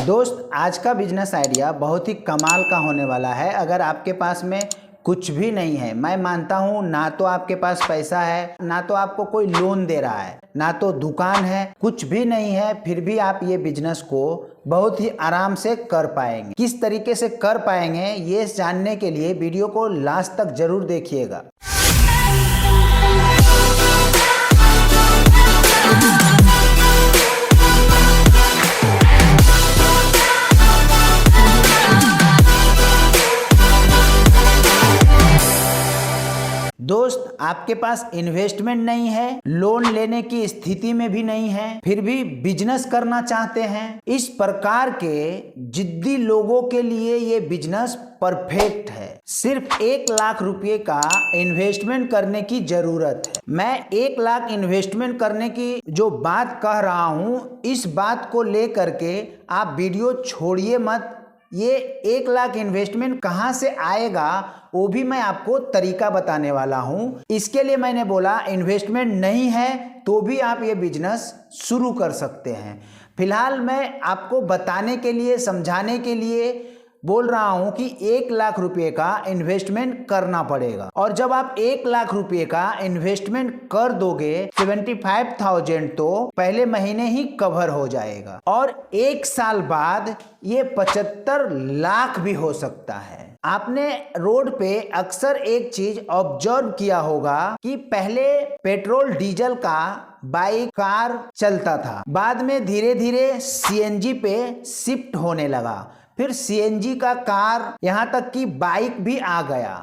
दोस्त, आज का बिजनेस आइडिया बहुत ही कमाल का होने वाला है। अगर आपके पास में कुछ भी नहीं है, मैं मानता हूँ, ना तो आपके पास पैसा है, ना तो आपको कोई लोन दे रहा है, ना तो दुकान है, कुछ भी नहीं है, फिर भी आप ये बिजनेस को बहुत ही आराम से कर पाएंगे। किस तरीके से कर पाएंगे ये जानने के लिए वीडियो को लास्ट तक जरूर देखिएगा। दोस्त, आपके पास इन्वेस्टमेंट नहीं है, लोन लेने की स्थिति में भी नहीं है, फिर भी बिजनेस करना चाहते हैं। इस प्रकार के जिद्दी लोगों के लिए ये बिजनेस परफेक्ट है। सिर्फ 1 लाख रुपए का इन्वेस्टमेंट करने की जरूरत है। मैं 1 लाख इन्वेस्टमेंट करने की जो बात कह रहा हूँ, इस बात को लेकर के आप वीडियो छोड़िए मत। ये 1 लाख इन्वेस्टमेंट कहाँ से आएगा वो भी मैं आपको तरीका बताने वाला हूँ। इसके लिए मैंने बोला इन्वेस्टमेंट नहीं है तो भी आप ये बिजनेस शुरू कर सकते हैं। फिलहाल मैं आपको बताने के लिए, समझाने के लिए बोल रहा हूं कि 1 लाख रुपए का इन्वेस्टमेंट करना पड़ेगा। और जब आप 1 लाख रुपए का इन्वेस्टमेंट कर दोगे, 75,000 तो पहले महीने ही कवर हो जाएगा और 1 साल बाद ये 75 लाख भी हो सकता है। आपने रोड पे अक्सर एक चीज ऑब्जर्व किया होगा कि पहले पेट्रोल डीजल का बाइक, कार चलता था, बाद में धीरे धीरे सीएनजी पे शिफ्ट होने लगा, फिर सीएनजी का कार, यहाँ तक कि बाइक भी आ गया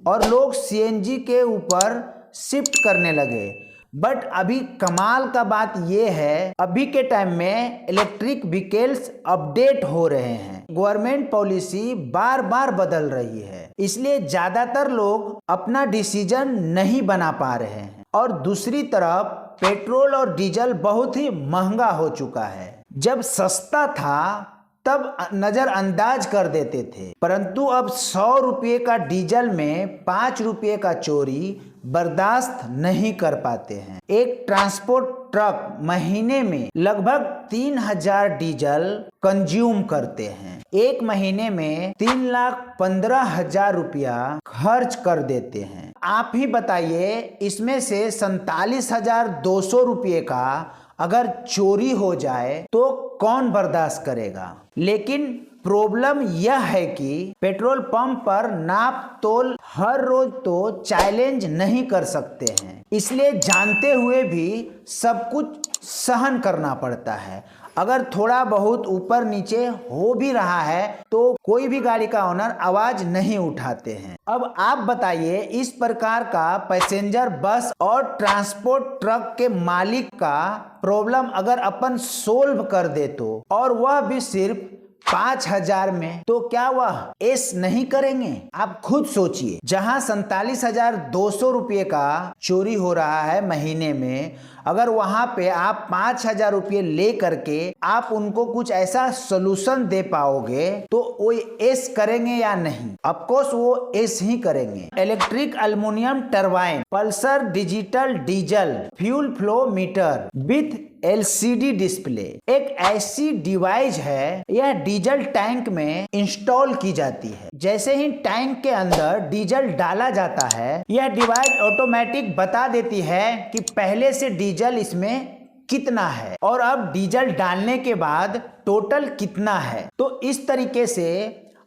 और लोग सीएनजी के ऊपर शिफ्ट करने लगे। बट अभी कमाल का बात यह है, अभी के टाइम में इलेक्ट्रिक व्हीकल्स अपडेट हो रहे हैं। गवर्नमेंट पॉलिसी बार बार बदल रही है, इसलिए ज्यादातर लोग अपना डिसीजन नहीं बना पा रहे हैं। और दूसरी तरफ पेट्रोल और डीजल बहुत ही महंगा हो चुका है। जब सस्ता था तब नजरअंदाज कर देते थे, परंतु अब 100 रुपये का डीजल में 5 रुपये का चोरी बर्दाश्त नहीं कर पाते हैं। एक ट्रांसपोर्ट ट्रक महीने में लगभग 3,000 डीजल कंज्यूम करते हैं। एक महीने में 3,15,000 रुपया खर्च कर देते हैं। आप ही बताइए, इसमें से 47,200 रुपये का अगर चोरी हो जाए तो कौन बर्दाश्त करेगा। लेकिन प्रॉब्लम यह है कि पेट्रोल पंप पर नाप तोल हर रोज तो चैलेंज नहीं कर सकते हैं, इसलिए जानते हुए भी सब कुछ सहन करना पड़ता है। अगर थोड़ा बहुत ऊपर नीचे हो भी रहा है तो कोई भी गाड़ी का ओनर आवाज नहीं उठाते हैं। अब आप बताइए, इस प्रकार का पैसेंजर बस और ट्रांसपोर्ट ट्रक के मालिक का प्रॉब्लम अगर अपन सोल्व कर दे तो, और वह भी सिर्फ 5,000 में, तो क्या वह ऐश नहीं करेंगे? आप खुद सोचिए। जहां 47,200 रुपये का चोरी हो रहा है महीने में, अगर वहां पे आप 5,000 रुपये ले करके आप उनको कुछ ऐसा सोल्यूशन दे पाओगे तो वो ऐश करेंगे या नहीं? ऑफ कोर्स वो ऐश ही करेंगे। Electric aluminium turbine, Pulsar digital diesel fuel flow meter with LCD display एक ऐसी डिवाइस है, यह डीजल टैंक में इंस्टॉल की जाती है। जैसे ही टैंक के अंदर डीजल डाला जाता है, यह डिवाइस ऑटोमेटिक बता देती है कि पहले से डीजल इसमें कितना है और अब डीजल डालने के बाद टोटल कितना है। तो इस तरीके से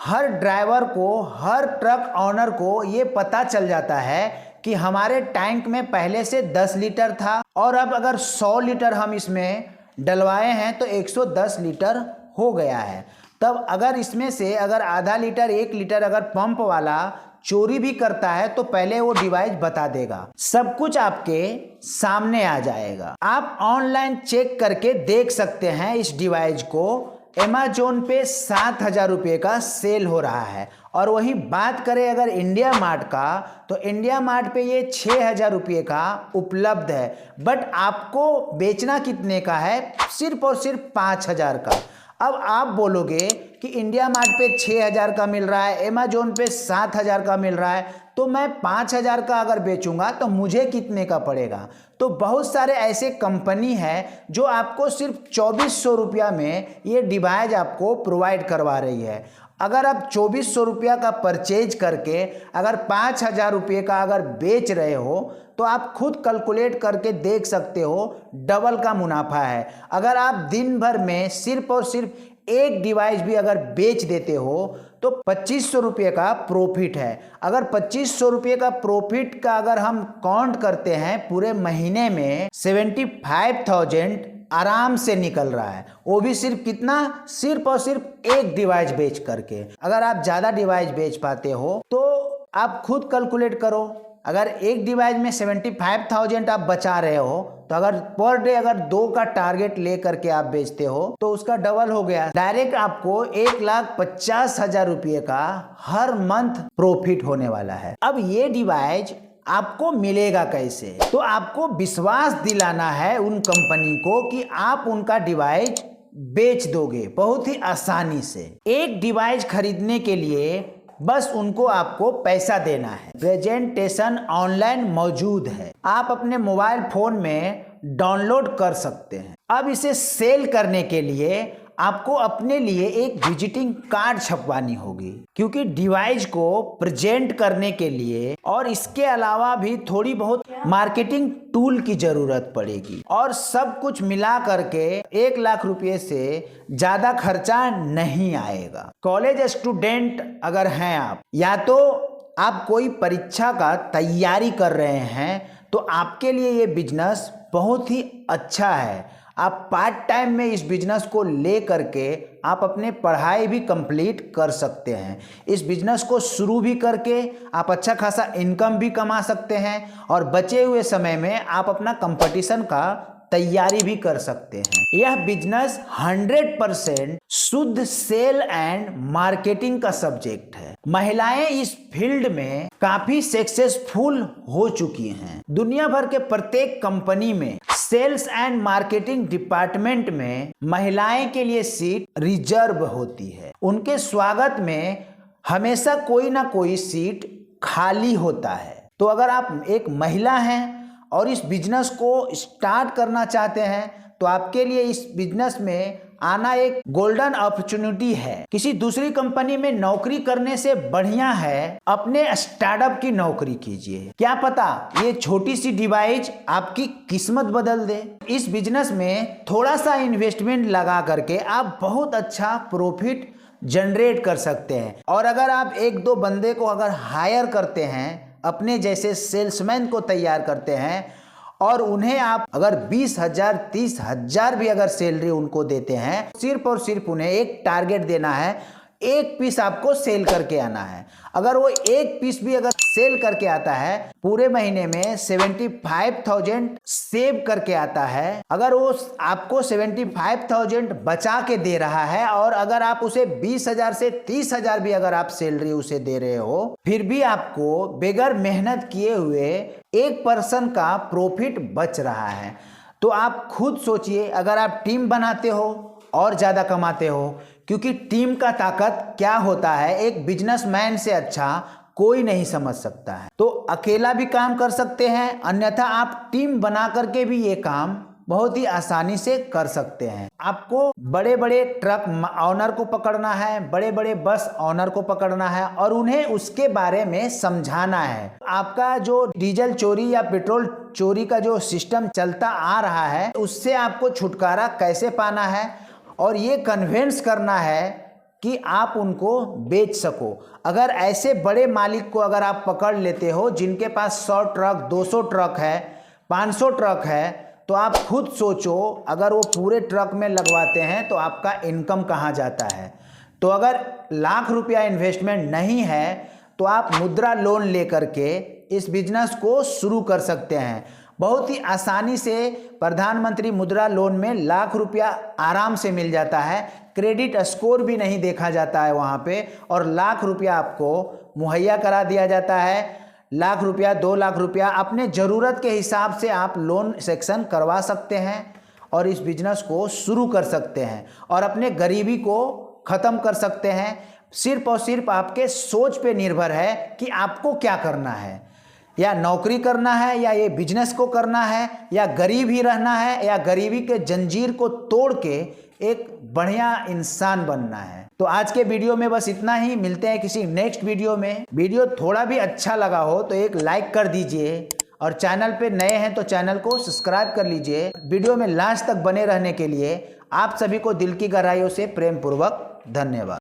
हर ड्राइवर को, हर ट्रक ऑनर को ये पता चल जाता है कि हमारे टैंक में पहले से 10 लीटर था और अब अगर 100 लीटर हम इसमें डलवाए हैं तो 110 लीटर हो गया है। तब अगर इसमें से अगर आधा लीटर, 1 लीटर अगर पंप वाला चोरी भी करता है तो पहले वो डिवाइस बता देगा, सब कुछ आपके सामने आ जाएगा। आप ऑनलाइन चेक करके देख सकते हैं। इस डिवाइस को अमेज़न पे 7,000 रुपये का सेल हो रहा है। और वही बात करें अगर इंडिया मार्ट का, तो इंडिया मार्ट पे ये 6,000 रुपये का उपलब्ध है। बट आपको बेचना कितने का है? सिर्फ और सिर्फ 5,000 का। अब आप बोलोगे कि इंडिया मार्ट पे 6,000 का मिल रहा है, अमेज़न पे 7,000 का मिल रहा है, तो तो मैं 5,000 का अगर बेचूंगा तो मुझे कितने का पड़ेगा। तो बहुत सारे ऐसे कंपनी है जो आपको सिर्फ 2400 रुपया में ये डिवाइस आपको प्रोवाइड करवा रही है। अगर आप 2400 रुपया का परचेज करके अगर 5,000 रुपये का अगर बेच रहे हो तो आप खुद कैलकुलेट करके देख सकते हो डबल का मुनाफा है। अगर आप दिन भर में सिर्फ और सिर्फ एक डिवाइस भी अगर बेच देते हो तो 2500 रुपये का प्रॉफिट है। अगर 2500 रुपये का प्रॉफिट का अगर हम काउंट करते हैं पूरे महीने में 75,000 आराम से निकल रहा है। वो भी सिर्फ कितना, सिर्फ और सिर्फ एक डिवाइस बेच करके। अगर आप ज़्यादा डिवाइस बेच पाते हो तो आप खुद कैलकुलेट करो। अगर एक डिवाइस में 75,000 आप बचा रहे हो तो अगर पर डे अगर 2 का टारगेट ले करके आप बेचते हो तो उसका डबल हो गया। डायरेक्ट आपको 1,50,000 रुपये का हर मंथ प्रॉफिट होने वाला है। अब ये डिवाइस आपको मिलेगा कैसे? तो आपको विश्वास दिलाना है उन कंपनी को कि आप उनका डिवाइस बेच दोगे बहुत ही आसानी से। एक डिवाइस खरीदने के लिए बस उनको आपको पैसा देना है। प्रेजेंटेशन ऑनलाइन मौजूद है, आप अपने मोबाइल फोन में डाउनलोड कर सकते हैं। अब इसे सेल करने के लिए आपको अपने लिए एक विजिटिंग कार्ड छपवानी होगी, क्योंकि डिवाइस को प्रेजेंट करने के लिए और इसके अलावा भी थोड़ी बहुत मार्केटिंग टूल की जरूरत पड़ेगी। और सब कुछ मिला करके 1 लाख रुपये से ज्यादा खर्चा नहीं आएगा। कॉलेज स्टूडेंट अगर हैं आप, या तो आप कोई परीक्षा का तैयारी कर रहे हैं, तो आपके लिए ये बिजनेस बहुत ही अच्छा है। आप पार्ट टाइम में इस बिजनेस को ले करके आप अपने पढ़ाई भी कंप्लीट कर सकते हैं। इस बिजनेस को शुरू भी करके आप अच्छा खासा इनकम भी कमा सकते हैं और बचे हुए समय में आप अपना कंपटीशन का तैयारी भी कर सकते हैं। यह बिजनेस 100% शुद्ध सेल एंड मार्केटिंग का सब्जेक्ट है। महिलाएं इस फील्ड में काफी सक्सेसफुल हो चुकी हैं। दुनिया भर के प्रत्येक कंपनी में सेल्स एंड मार्केटिंग डिपार्टमेंट में महिलाएं के लिए सीट रिजर्व होती है। उनके स्वागत में हमेशा कोई ना कोई सीट खाली होता है। तो अगर आप एक महिला हैं और इस बिजनेस को स्टार्ट करना चाहते हैं तो आपके लिए इस बिजनेस में आना एक गोल्डन अपॉर्चुनिटी है। किसी दूसरी कंपनी में नौकरी करने से बढ़िया है अपने स्टार्टअप की नौकरी कीजिए। क्या पता ये छोटी सी डिवाइस आपकी किस्मत बदल दे। इस बिजनेस में थोड़ा सा इन्वेस्टमेंट लगा करके आप बहुत अच्छा प्रॉफिट जनरेट कर सकते हैं। और अगर आप 1-2 बंदे को अगर हायर करते हैं, अपने जैसे सेल्समैन को तैयार करते हैं और उन्हें आप अगर 20,000 30,000 भी अगर सैलरी उनको देते हैं, सिर्फ और सिर्फ उन्हें एक टारगेट देना है, एक पीस आपको सेल करके आना है। अगर वो एक पीस भी अगर सेल करके आता है, पूरे महीने में 75,000 सेव करके आता है। अगर वो आपको 75,000 बचा के दे रहा है और अगर आप उसे 20,000 से 30,000 भी अगर आप सैलरी उसे दे रहे हो, फिर भी आपको बगैर मेहनत किए हुए 1% का प्रॉफिट बच रहा है। तो आप खुद सोचिए, अगर आप टीम बनाते हो और ज़्यादा कमाते हो, क्योंकि टीम का ताकत क्या होता है एक बिजनेसमैन से अच्छा कोई नहीं समझ सकता है। तो अकेला भी काम कर सकते हैं, अन्यथा आप टीम बना करके भी ये काम बहुत ही आसानी से कर सकते हैं। आपको बड़े बड़े ट्रक ऑनर को पकड़ना है, बड़े बड़े बस ऑनर को पकड़ना है और उन्हें उसके बारे में समझाना है। आपका जो डीजल चोरी या पेट्रोल चोरी का जो सिस्टम चलता आ रहा है, उससे आपको छुटकारा कैसे पाना है और ये कन्विंस करना है कि आप उनको बेच सको। अगर ऐसे बड़े मालिक को अगर आप पकड़ लेते हो जिनके पास 100 ट्रक 200 ट्रक है, 500 ट्रक है, तो आप खुद सोचो अगर वो पूरे ट्रक में लगवाते हैं तो आपका इनकम कहाँ जाता है। तो अगर लाख रुपया इन्वेस्टमेंट नहीं है तो आप मुद्रा लोन लेकर के इस बिजनेस को शुरू कर सकते हैं। बहुत ही आसानी से प्रधानमंत्री मुद्रा लोन में लाख रुपया आराम से मिल जाता है। क्रेडिट स्कोर भी नहीं देखा जाता है वहाँ पे और लाख रुपया आपको मुहैया करा दिया जाता है। लाख रुपया 2 लाख रुपया अपने ज़रूरत के हिसाब से आप लोन सेक्शन करवा सकते हैं और इस बिजनेस को शुरू कर सकते हैं और अपने गरीबी को ख़त्म कर सकते हैं। सिर्फ और सिर्फ आपके सोच पे निर्भर है कि आपको क्या करना है, या नौकरी करना है, या ये बिजनेस को करना है, या गरीब ही रहना है, या गरीबी के जंजीर को तोड़ के एक बढ़िया इंसान बनना है। तो आज के वीडियो में बस इतना ही, मिलते हैं किसी नेक्स्ट वीडियो में। वीडियो थोड़ा भी अच्छा लगा हो तो एक लाइक कर दीजिए, और चैनल पे नए हैं तो चैनल को सब्सक्राइब कर लीजिए। वीडियो में लास्ट तक बने रहने के लिए आप सभी को दिल की गहराइयों से प्रेम पूर्वक धन्यवाद।